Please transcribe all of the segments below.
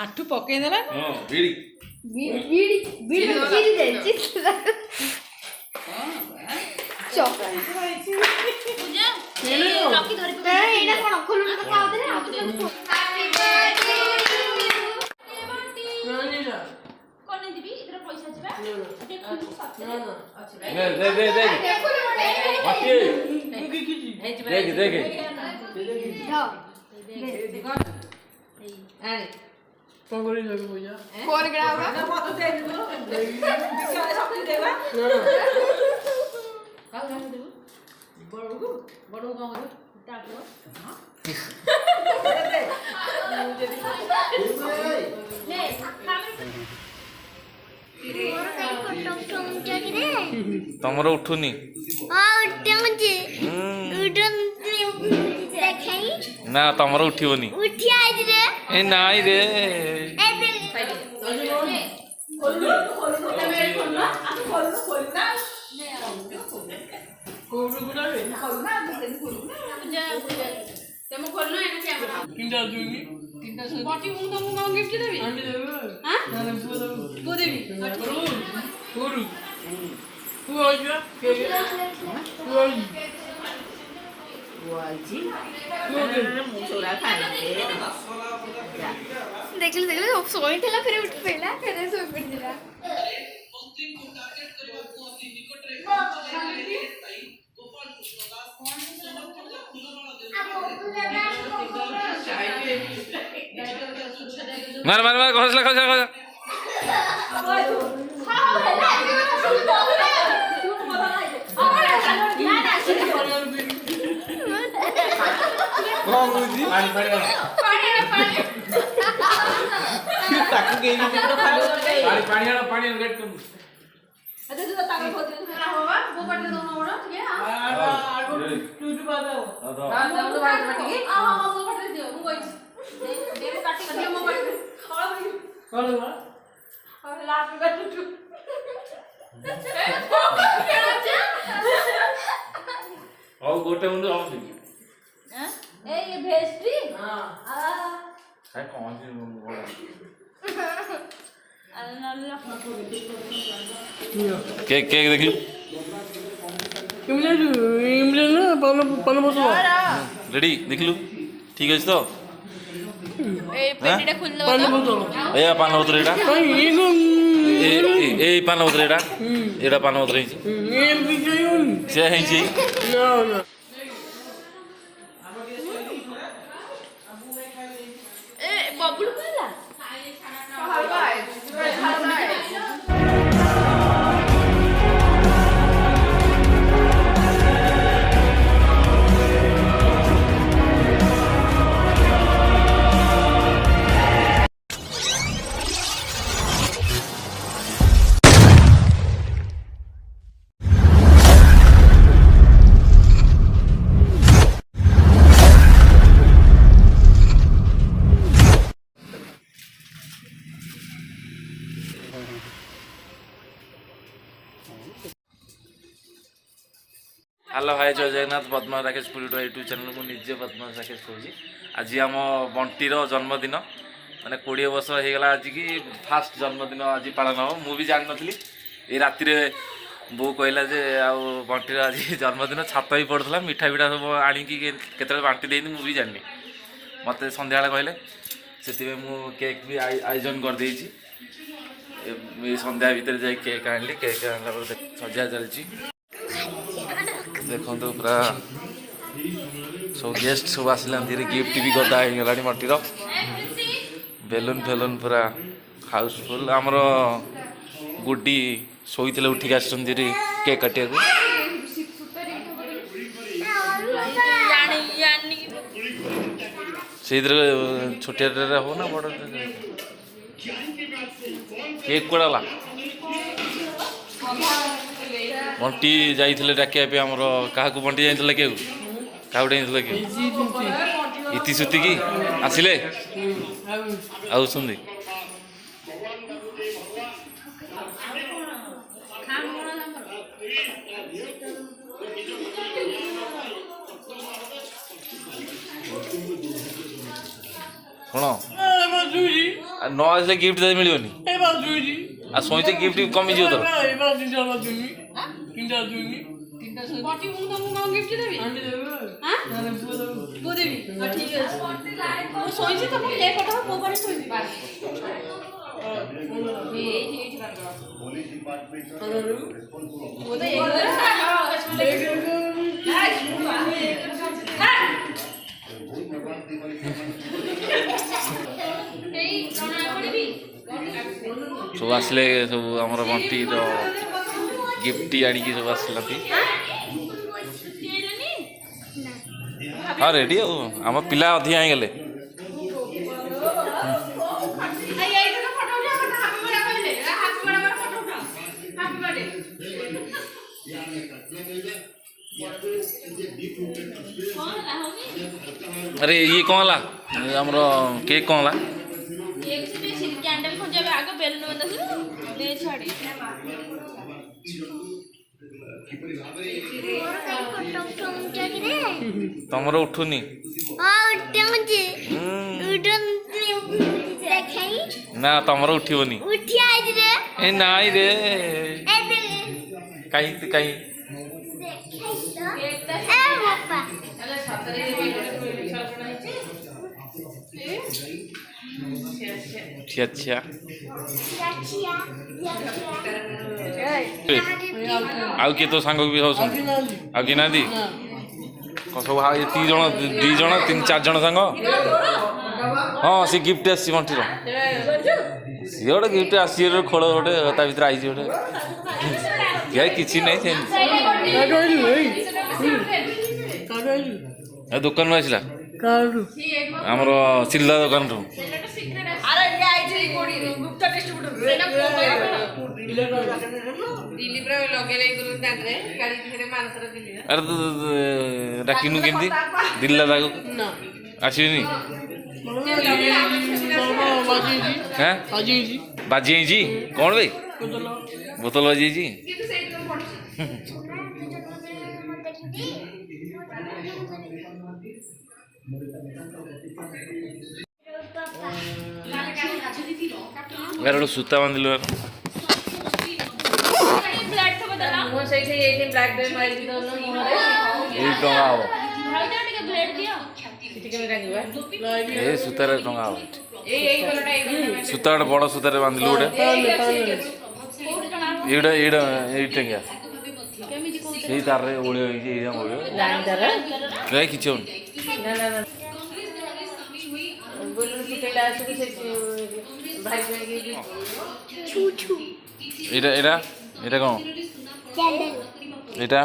ଆଠୁ ପକେଇଦେଲା ବିଡ଼ି ତମର ଉଠୁନି ନା ତମର ଉଠିବନି ଏ ନାଇଁ ରେ देखिए सोईला फिर उठ पड़ा फिर सो पड़ा मार मार मार घोसला घोसला घोसला गोटे मुंड ये भेस्ट्री हां कौन सी केक केक देखियो रेडी देखलु ठीक अछि तो ए पेटीटा खुल दो ए पान उतर एटा ए पान उतर एटा एटा पान उतर से है जी नो नो ए बबलू कहला हेलो हाय जय जगन्नाथ पद्मा राकेश पुरी यूट्यूब चैनल को निजे पद्मा राकेश कहूँ आज आम बंटीर जन्मदिन माने 20 वर्ष हो गला आज की फास्ट जन्मदिन आज पालन हम मुझे जान नी ये राति बो कहला जे आउ बंटीर आज जन्मदिन छात ही पड़ता मिठा पिठा सब आणिकी केत बांटी देनी मुझे जानी मत सन्ध्या कहले से मु केक भी आयोजन करदे सन्ध्या भितर जा केक आनली केक आनला सजा चलती देखो पूरा सब गेस्ट सब आसला गिफ्ट भी गदा होगा मटीर बेलून फेलून पूरा हाउसफुल आमर गुड्डी शोते उठिक आस केक काटिया से छोटिया हो ना बड़ केक कड़ा बंटी जाइए डाकिया आमर क्या बंटी जाइए क्या क्या कि इति सुति की आसिले आउसंदी ଶୁଣ ନ ଆସିଲେ ଗିଫ୍ଟ ଯଦି ମିଳିବନି ଆଉ ଶୋଇଛ ଗିଫ୍ଟ କମିଯିବ ତୋର ବଟି ମୁଁ ତମକୁ କଣ ଗିଫ୍ଟ ଦେବି ହାଁ ମୁଁ ଦେବି ଠିକ ଅଛି ମୁଁ ଶୋଇଛି ତମକୁ କେକ୍ ପଠାଅ ମୋ ପାଖରେ ଶୋଇବି ଏଇଠି ବାନ୍ଧିବ ମୁଁ ତ ସବୁ ଆସିଲେ ସବୁ ଆମର ବଣ୍ଟିର गिफ्ट आनिकी सब आसलती हाँ रेडी आम पिला अधिका ही गले अरे ये कौन ला हमर केक कौन ला कैंडल खोजाबे आगे बेलून बंदा दे छाड़ी तमर उठुनी ना तमर उठिबनी ए नाई रे कहीं कहीं अच्छा आउ किए तो सांग भी होसन आ कि ना दी सब ती जण दी जण 3-4 जण सांग हाँ सी गिफ्ट आसी बंटीर सी गोटे गिफ्ट आसी खोल गोटे ता भीतर आई गोटे किसी नहीं दुकान आसला आमर सिल्ला दुकान रू अरे डाकिनु केमती दिल्ला दागो आसनी हाँ बाजी जी कौन भाई बोतल बाजी यार सूता बांधिलु यार सूतार टंगा सूता बड़ सूतार बांधिलु गोटे टंगिया से तार ओळी किसी एटा एटा एटा कौन एटा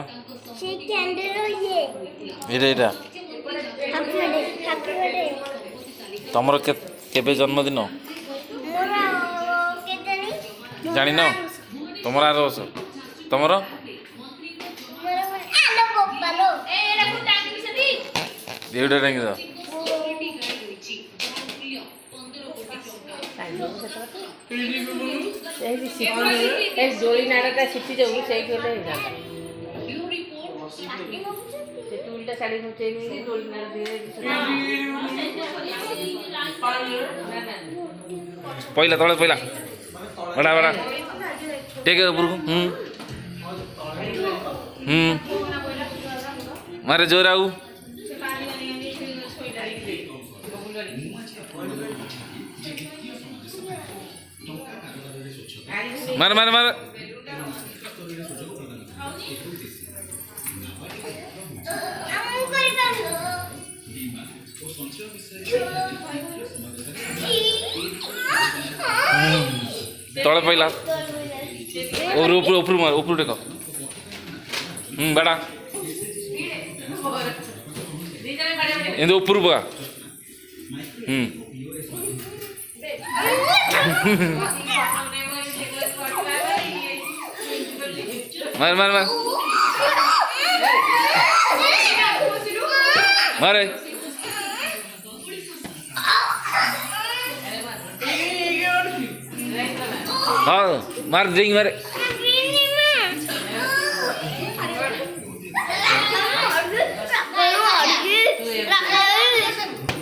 एटा एटा तमर केबे जन्मदिन जानी न तुमर आर वर्ष तुमर एटा टांगी दो जोड़ी नाड़ा सीटी जाऊ से टूलटा शाड़ी जोड़ी पहिला तले पहिला बड़ा बड़ा टेक ऊपर को मारे जोर आऊ मार मार मार तले पहिला और ऊपर ऊपर मार ऊपर देखो बड़ा इंदो ऊपर बगा मार मार मार मारे हाँ मार देंगे मारे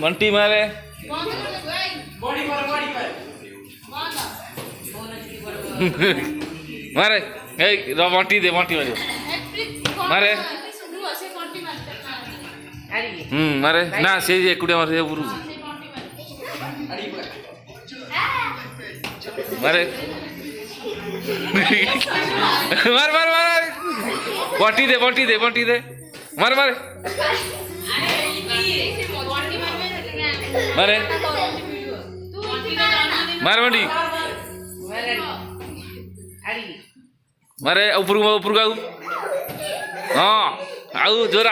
मंटी मारे ମାରେ ଏଇ ବଣ୍ଟି ଦେ ବଣ୍ଟି ମାରିବ ମାରେ ମାରେ ନା ସେ ଏକୁଟିଆ ମାରେ ଉପରକୁ ମାରେ ମାର ମାର ମାର ବଣ୍ଟି ଦେ ମାର ମାରେ ମାରେ ମାର ବଣ୍ଟି ମାରେ ଉପରକୁ ଆଉ ହଁ ଆଉ ଜୋରେ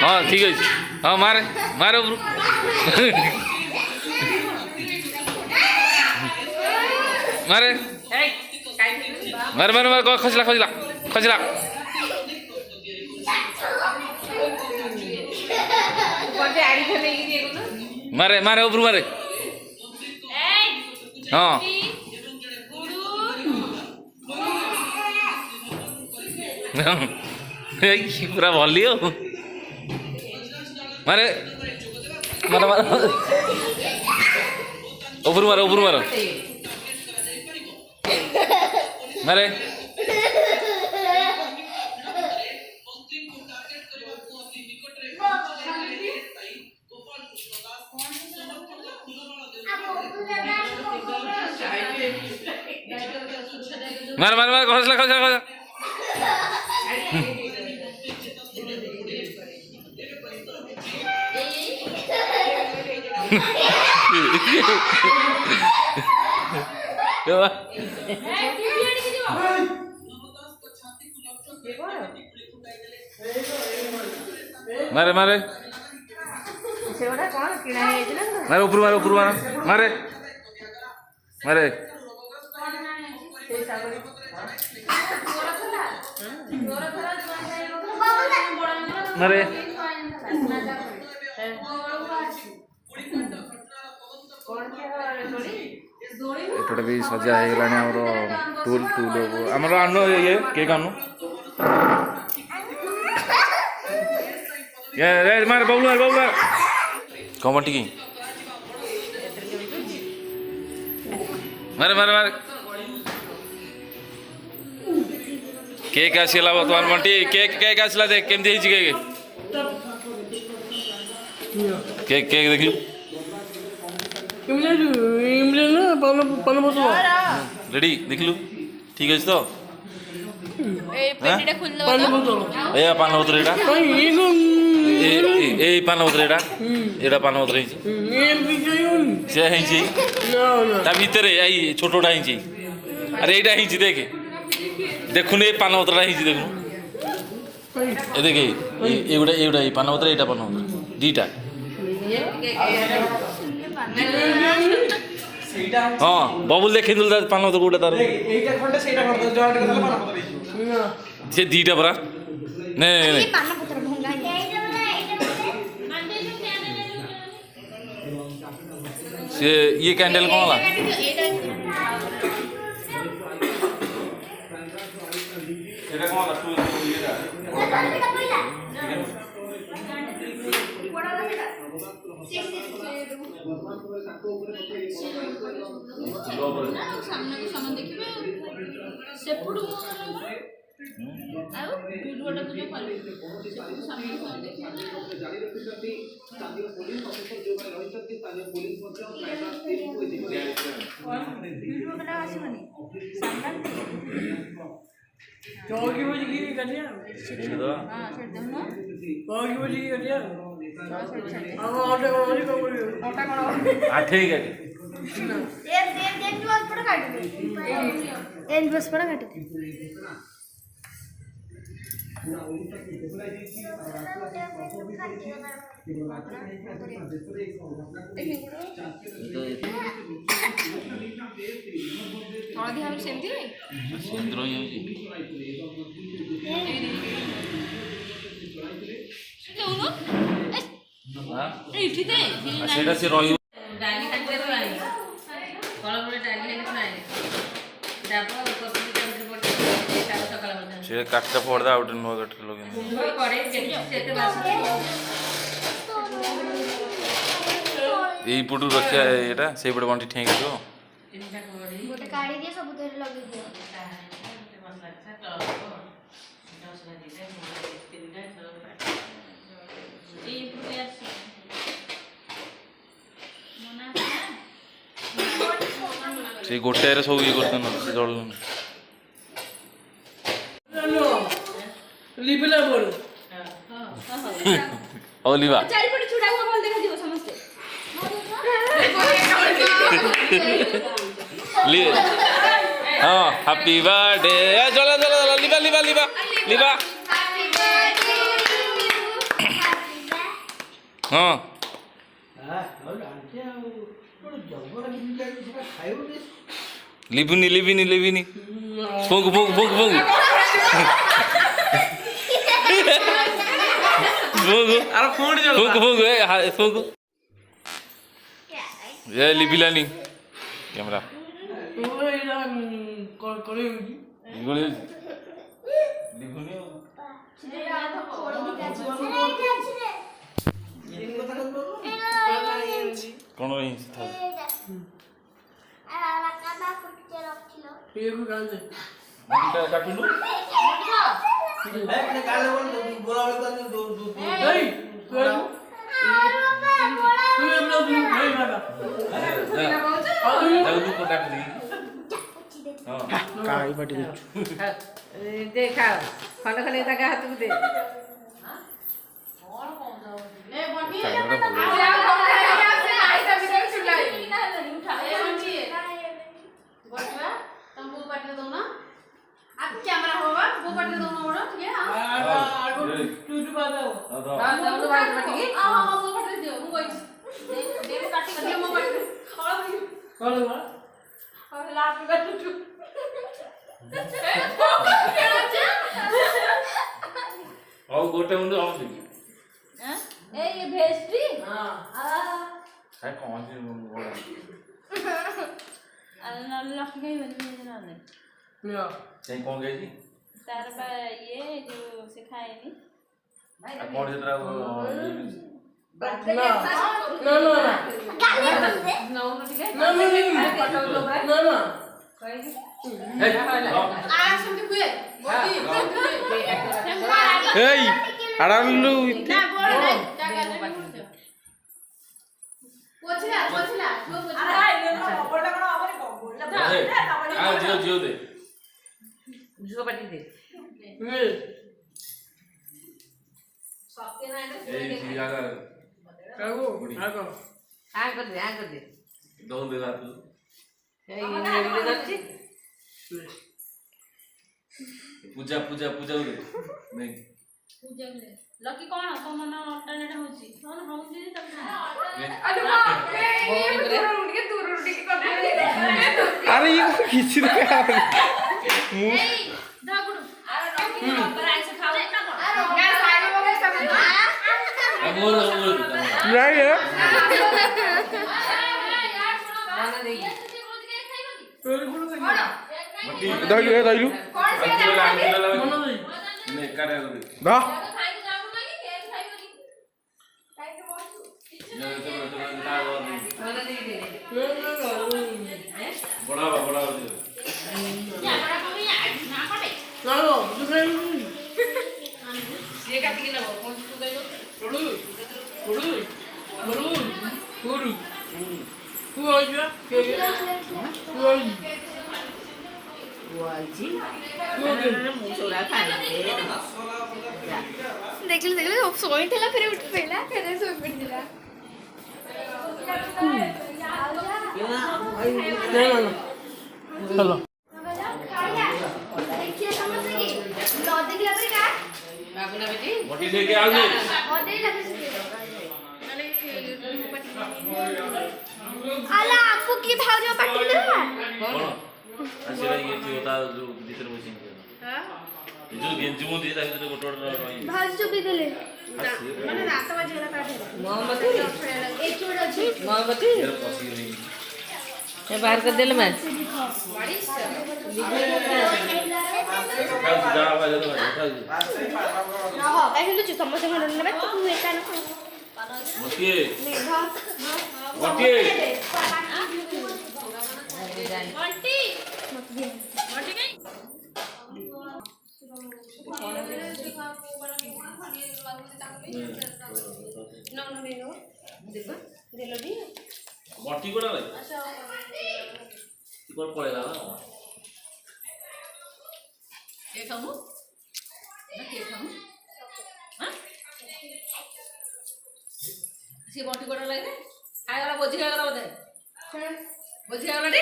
ହଁ ଠିକ୍ ଅଛି ହଁ ମାରେ ଉପରୁ ମାରେ ଖସିଲା ମାରେ ଉପରୁ ମାରେ ହଁ ପୁରା ଭଲି ଆଉ ମାରେ ଉପରୁ ମାର ମାରେ ମାର ଖସିଲା ମାରେ ଉପରୁ ମାରେ ଏପଟେ ବି ସଜା ହେଇଗଲାଣି ଆମର ଟୁଲ୍ ଆମର ଆଣୁ ଇଏ କେକ୍ ଆଣୁ ମାରେ ବବୁଲ କମ ଟିକେ ମାରେ କେକ୍ ଆସିଗଲା ବର୍ତ୍ତମାନ ବଣ୍ଟି କେକ୍ ଆସିଲା ଦେଖ କେମିତି ହେଇଛି କେକ୍ ଦେଖିଲୁ ରେଡି ଦେଖିଲୁ ଠିକ୍ ଅଛି ତ ଏ ପାନ ବୋତଲ ଏଇ ପାନ ବୋତଲ ଏଇଟା ପାନ ବୋତଲ ହେଇଛି ସେ ହେଇଛି ତା ଭିତରେ ଏଇ ଛୋଟଟା ହେଇଛି ଆରେ ଏଇଟା ହେଇଛି ଦେଖୁନି ଏଇ ପାନ ବୋତଲଟା ହେଇଛି ଦେଖୁନୁ ଏ ଦେଖେ ଏଇଗୁଡ଼ା ଏଇ ପାନ ବୋତଲ ଏଇଟା ପାନ ବୋତଲ ଦୁଇଟା ହଁ ବବୁଲ ଦେଖେଇଥିଲୁ ତା ପାନ ବୋତଲ କୋଉଟା ତାର ସେ ଦୁଇଟା ପରା ନାଇଁ ସେ ଇଏ କ୍ୟାଣ୍ଡେଲ କ'ଣ ହେଲା ସେଇଟା ସେ ରହିବ ଡାଲି ଖାଇତେ ଆଣି କଳମୂଳ ଡାଲି ଖାଇତେ ଆଣି ଡାବ ସକାଳ ସେ କାଠଟା ଫୋଡ଼ଦା ଆଉ ଗୋଟେ ନୂଆ କାଠରେ ଲଗେଇ କଡ଼େଇ ଦେଖିଛି ସେତେ ବାସୁଛି ଏଇପଟୁ ରଖିବା ଏଇଟା ସେଇପଟେ ବଣ୍ଟି ଠିଆ କରିବ ତିନିଟା କଡ଼େଇ ଗୋଟେ କାଢି ଦିଅ ସବୁଥିରେ ଲଗେଇ ଦିଅ। ସେଇ ଗୋଟାଏରେ ସବୁ ଇଏ କରୁଛନ୍ତି ସେ ଜଳୁନି ଲିପିଲା ବୋଲ ହଉ ଲିବା ଚାରିପଟେ ଛିଡ଼ା ହୁଅ ଭଲ ଦେଖାଯିବ ସମସ୍ତେ। ହଁ ହାପି ବାର୍ଥଡେ ଚଲ ଚଲ ଚଲ ଲିବା ଲିବା ଲିବା ଲିବା ହଁ লিভিনি লিভিনি লিভিনি ফোঙ্গু ফোঙ্গু ফোঙ্গু ফোঙ্গু ফোঙ্গু আর ফোন ফোঙ্গু ফোঙ্গু এ ফোঙ্গু এ লিভিলানি ক্যামেরা গলি লিভিনি কোন রেঞ্জ থাকে কাটুন দে খাও খଣ୍ଡ ଖଣ୍ଡେ ତାଙ୍କ ହାତକୁ ଦେ कैमरा होगा वो पटने दोनों बड़ा ठीक है हां हां वो पटने दियो वो वही दे काट के दियो वो पटने और लास्ट में काट टू ଆଉ ଗୋଟେ ମୁଣ୍ଡ ଆଉଛି ए ये भेस्ट्री हां ଖାଇ କଣ ଅଛି अल्लाह की गई बनी ना नहीं लियो ସେଇ କଣ ଗାଇଛି तार बा ये जो सिखाएनी ଆଉ କଣ ସେଟା ନା ନା नौ ठीक है ନା ନା ନା आ सुनते हुए बोली এই আড়ালু ना बोल नहीं जागा नहीं पोछला पोछला वो पोछला জিও জিও দে ଝୁଅ ପାଟି ଦେ सबके ना এই জিয়াগা କାକୁ ଆଗ ଆଁ କରିଦେ ଦଉ ଦେ ରାତ ଏଇ ନେଡ଼ିରେ ଧରିଛି ପୂଜା ପୂଜା ପୂଜା ଦେ ନାଇଁ पूजा में लकी कौन तो मन अल्टरनेट होची कौन होउची तब আরে ই কিছু দেখা दागुडू अरे लकी नंबर ऐसे खाओ ना कौन गाइस आगे बोले सब আমোর আমোর ନାଇଁ यार ନା ଦେଇ দাইলু দাইলু कौन से নে কারে দা खाई जाऊ लगी केक खाई बनी खाई के बहुत ନା ଦେଇ ଦେ বড়া বড়া कैमरा को भी ना पड़े ନା ସିଏ କାଟିକି ନେବ କଣ ତୁ କହିବ ପଡୁ ପଡୁ ପଡୁ ପଡୁ ତୁ ଆଇଯିବା ତୁ ଆଇଜି ମୁଁ ସୋଡ଼ା ଖାଇଦେ ଦେଖିଲେ ଦେଖିଲେ ଶୋଇଥିଲା ଫେରେ ଉଠି ପଇଲା ଫେରେ ଶୋଇ ପଡ଼ିଥିଲା। ଚାଲ ଦେଖିଲେ ସମସ୍ତେ କି ନ ଦେଖିଲା ପରେ କା ବାବୁନା ବେଟି মোটি লেকে আগে ଅଦେଇ ଲାଗୁଛି ଆଲା ଆମକୁ କି ଭାଉଜ ପାଟି ଦେଲା কোন আসলে ইয়ে কি ওটা যে ভিতরে বসে এই যে গেঞ্জি মধ্যে তাই ভিতরে গোট গোট রই ଭାଉଜ ଚୁପି ଦେଲେ ମାନେ ରାତ ବାଜିଗଲା କାଠରେ ମହମବତୀ ଏଠି ଗୋଟେ ଅଛି ମହମବତୀ এর পসি গলি ଏ ବାହାର କରିଦେଲେ ମା ବଡି ଖାଇଲା ରହ କାଇଁ ଖେଳୁଛୁ ସମସ୍ତଙ୍କ ଘର ନେବେ ତୁ ଏକା ନ କଣ ଗୋଟିଏ ମେଘ ଗୋଟିଏ ବଣ୍ଟି ବଣ୍ଟି କୋଉଟା ରେ କୋଉଟା ପଳେଇଲା ନା କିଏ ଖାଉ କିଏ ଖାଉ ସିଏ ବଣ୍ଟି କୋଟା ଲାଗେ ଖାଇଗଲା ଭୋଜି ଖାଇଗଲା ବୋଧେ ଭୋଜି ଖାଇଗଲା ଟି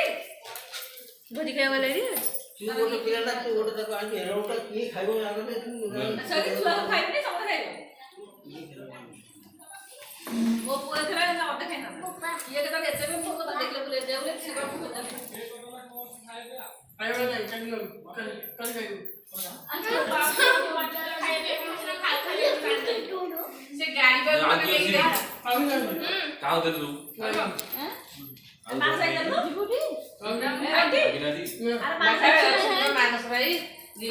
ଭୋଜି ଖାଇଗଲା ଟି ଗୋଟେ ପିଲାଟା ତୁ ଗୋଟେ ତାକୁ ଆଣି ଏରୋଟା କିଏ ଖାଇବ ଆଗରେ ସେଠି ଛୁଆ ଖାଇବେନି ସମସ୍ତେ ଖାଇବେ ମୋ ପୁଅ ଥିଲା ନା ଅଟେ ଖାଇନା ଇଏ କେତେବେଳେ ଏତେ ବି ମୋ କଥା ଦେଖିଲେ ବୁଲେ ଦେଉ ବୋଲି ସିଏ ବାବୁ କଥା ଖାଇବ ନାହିଁ ଚାଲିବ କାଲି ଖାଇବ ସେ ଗାଡ଼ି ପାଇଁ ନେଇକି ଯା କାଉ ଦେଲୁ ମାସ ହେଇଯାଉ ଯିବୁଟି ଆରେ ମାସ ମାନସ ଭାଇ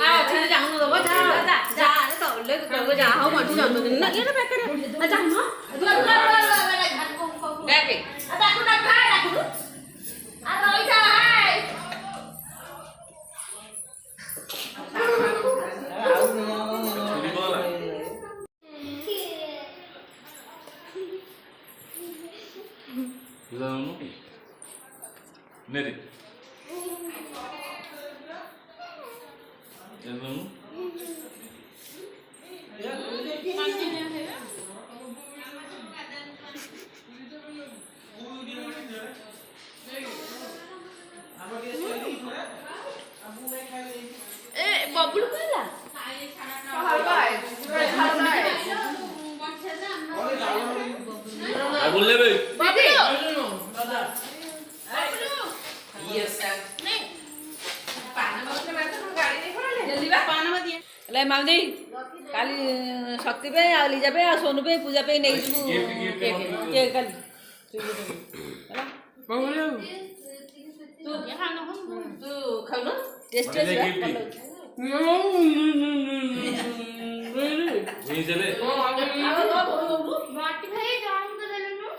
ଅଛନ୍ତି ଯାଉନ ଦବ ଯା ଯା ତଲେ ତଲେ ଯା ହଉ ମଠୁ ଜନ୍ମଦିନ ନା ଏଟା ବେକରେ ଯାଉନ ଡାକେ ଡାକୁ ଡାକୁ ଡାକୁ ଆ ରହି ଯା ହାय ଛୁରୀ ଗଲା Usaram Nere? Yanım? बबलू कहला बोल ले बे माउदी काली शक्ति पे आ लीजा पे आ सोनू पे पूजा पे नहीं जीवु के काली तू खाउनो टेस्ट वही चले माटी भाई जान तो देले नो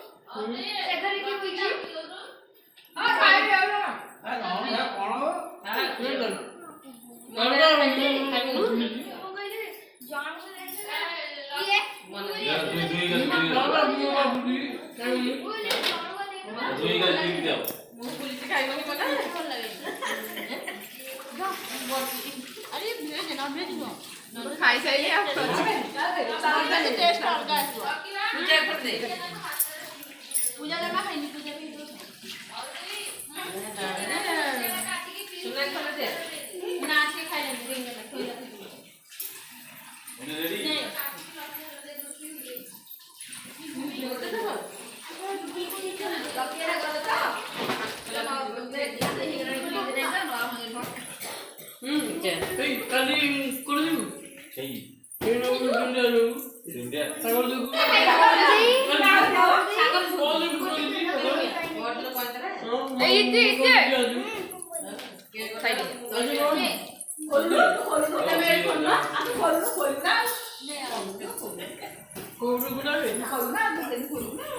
एकर की हुई जी हां खाइ रे कोण जान तो ये अरे भेज ना भेज दो खाइ सही है टेस्ट अलग आसो मुझे कर दे पूजा करना है पूजा भी सुने खोले दे नाच के खाई ले देंगे ना कोई रेडी କାଲି କରିଦେବୁ ସେଇ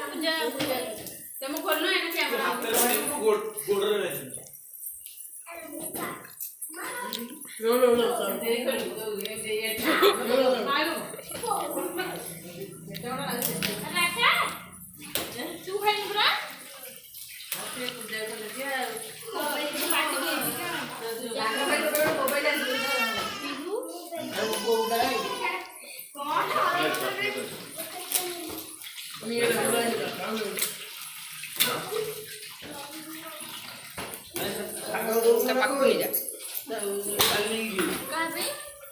ଦୁନିଆ तुम खोलना है ना कैमरा तू खाई पूरा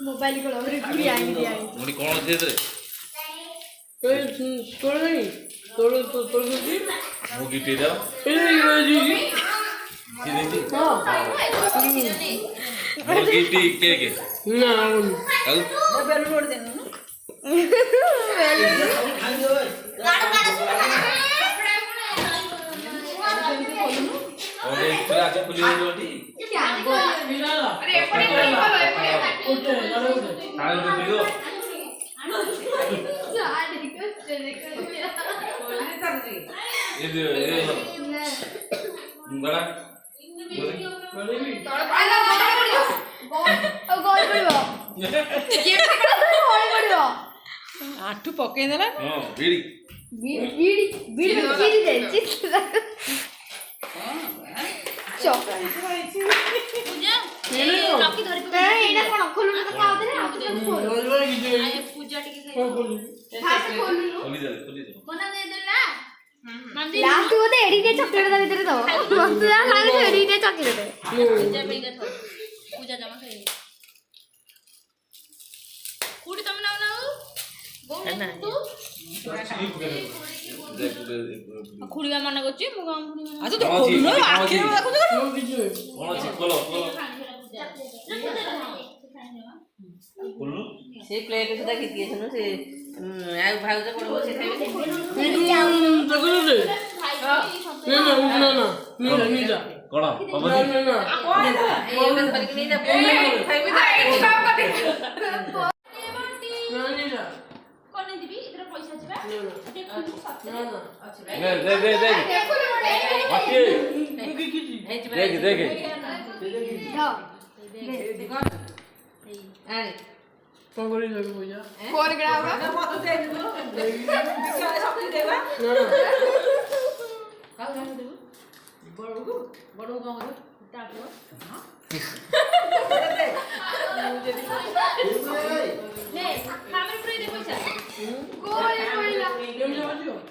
मोबाइल को लग रही भी आएंगे मुड़ी कौन थे रे ତୋର ନାହିଁ ତୋର ତୋର ମୁଁ ଗିଟି दा ଏ କି ଦେନ୍ତି ହଁ ମୁଁ ଗିଟି के ନା ଆଉ बेल रोड देना ଆଜି ଖୋଲି ଦେଉଛନ୍ତି ଆରେ ଏପଟେ ଖୋଲ ଏପଟେ ଖୋଲିବ ଗଲା ଆଠୁ ପକେଇଦେଲା ହଁ ବିଡ଼ି ଲାଷ୍ଟ ବୋଧେ ଏଡ଼ିଟେ ଚକଲେଟ ତା ଭିତରେ ଦବ ମତେ ଯାହା ଲାଗୁଛି ଏଡ଼ିଟେ ଚକଲେଟ ପୂଜା ଜମା ଖାଇନି କୋଉଠି ତମେ ନାଉ ନାଉ ଖୁଡିବା ମନେ କରୁଛି ମୁଁ କଣ ସେ ପ୍ଲେଟ ସୁଦ୍ଧା ଖିତି ଆସିନୁ ସେ ଆଉ ଭାଉଜ ବଡ଼ ବସି ଖାଇବେ କଣ ଦେଖ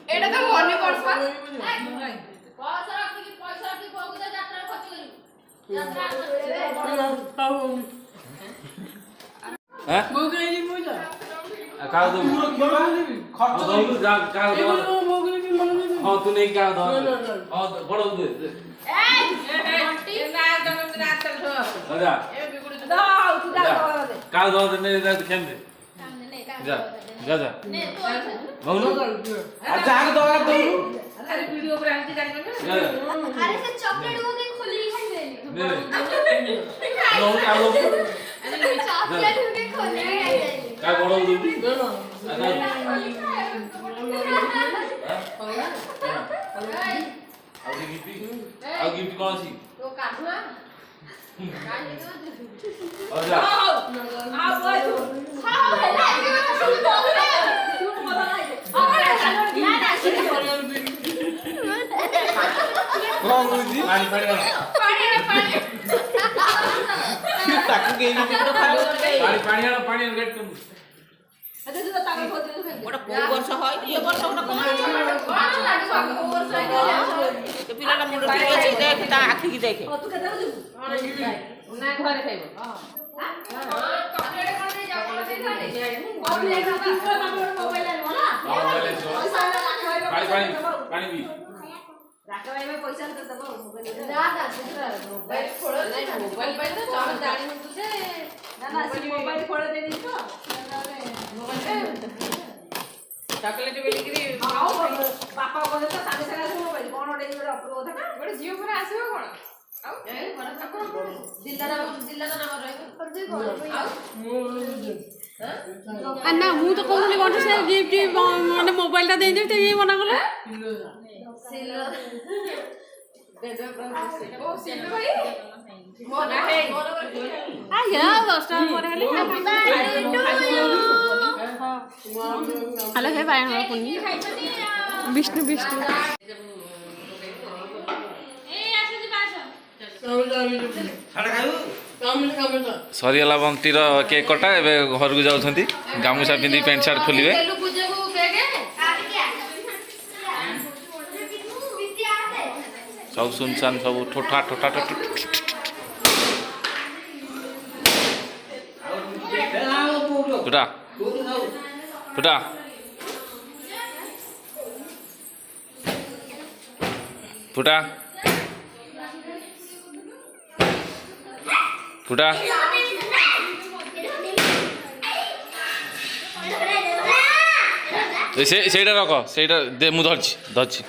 এটা তো মনে করবা ପଇସା ରଖିକି ବହୁ ଯାତ୍ରା ଖର୍ଚ୍ଚ ହଁ ତୁ ନେଇକି କାହା ଦବ ବଡ଼ କାହା ଦବ କେମିତି ଯା ଯା ଯା ଭଉଣୀ ଯାହାକୁ ଦବା ଦଉନୁ ଆରେ ସେ ଚକଲେଟ ଗୋଟେ ଖୋଲିକି ଖାଇଦେଲି ଚକଲେଟ ଗୋଟେ ଖୋଲିକି ଖାଇଦେଲି କାହା ବଡ଼ ଦଉଛୁ ଆଉ ଗିଫ୍ଟ କଣ ଅଛି ପାଣି ଗେଟ୍ କରୁ ବର୍ଷ ହଇନି ଏ ବର୍ଷ ପିଲାଟା ମୁଣ୍ଡ ଟିକେ ଅଛି ଦେଖ ତା ଆଖିକି ଦେଖେ ଘରେ ଖାଇବ ପାଣି ବି ଚକଲେଟ ବେଲିକିରି ବାପା ବୋଧେ ତ ସାଙ୍ଗେ ସାଙ୍ଗେ ଆସିବ ମୋବାଇଲ କଣ ଗୋଟେ ଅପଲୋ କଥା ଗୋଟେ ଝିଅ ପରେ ଆସିବ କଣ ଆଉ ଜିଲ୍ଲାର ନାମ ରହିବ ନା ମୁଁ ତ କହୁଥିଲି କଣ ସେ ଗିଫ୍ଟ ମାନେ ମୋବାଇଲଟା ଦେଇଦେବି ତେବେ ମନା କଲେ ଆଜ୍ଞା 10ଟା ପରେ ହେଲେ ହ୍ୟାଲୋ ହେ ବାୟଣ ପୁଣି ବିଷ୍ଣୁ ବିଷ୍ଣୁ ସରିଗଲା ବଣ୍ଟିର କେକ୍ କଟା ଏବେ ଘରକୁ ଯାଉଛନ୍ତି ଗାମୁଛା ପିନ୍ଧି ପ୍ୟାଣ୍ଟ ସାର୍ଟ ଖୋଲିବେ ସବୁ ସୁନସାନ ସବୁ ଠୋଠା ଠୋଠା ଠୋଠା ଟୁଟା ଟୁଟା ଟୁଟା ଟୁଟା ସେଇଟା ରଖ ସେଇଟା ଦେ ମୁଁ ଧରିଛି